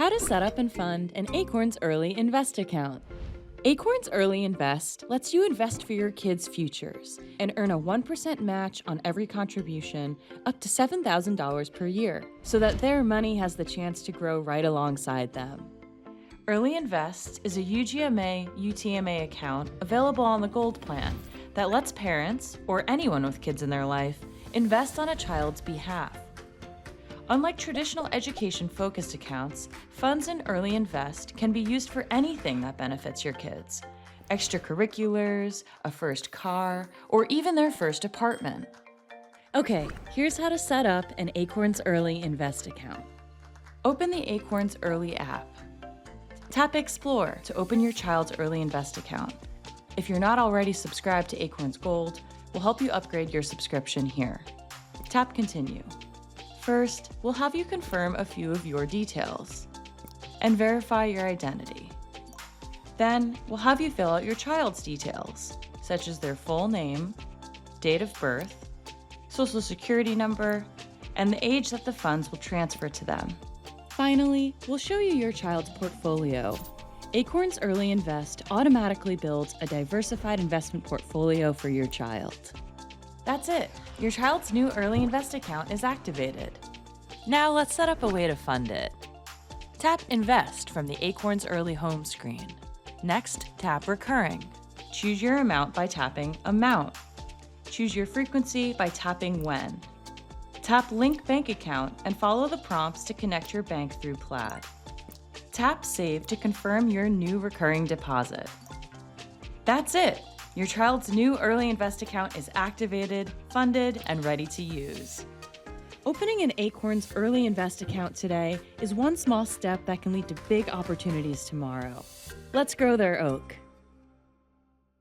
How to set up and fund an Acorns Early Invest account. Acorns Early Invest lets you invest for your kids' futures and earn a 1% match on every contribution up to $7,000 per year so that their money has the chance to grow right alongside them. Early Invest is a UGMA UTMA account available on the Gold plan that lets parents, or anyone with kids in their life, invest on a child's behalf. Unlike traditional education-focused accounts, funds in Early Invest can be used for anything that benefits your kids: extracurriculars, a first car, or even their first apartment. Okay, here's how to set up an Acorns Early Invest account. Open the Acorns Early app. Tap Explore to open your child's Early Invest account. If you're not already subscribed to Acorns Gold, we'll help you upgrade your subscription here. Tap Continue. First, we'll have you confirm a few of your details and verify your identity. Then, we'll have you fill out your child's details, such as their full name, date of birth, social security number, and the age that the funds will transfer to them. Finally, we'll show you your child's portfolio. Acorns Early Invest automatically builds a diversified investment portfolio for your child. That's it. Your child's new Early Invest account is activated. Now let's set up a way to fund it. Tap Invest from the Acorns Early home screen. Next, tap Recurring. Choose your amount by tapping Amount. Choose your frequency by tapping When. Tap Link Bank Account and follow the prompts to connect your bank through Plaid. Tap Save to confirm your new recurring deposit. That's it! Your child's new Early Invest account is activated, funded, and ready to use. Opening an Acorns Early Invest account today is one small step that can lead to big opportunities tomorrow. Let's grow their oak.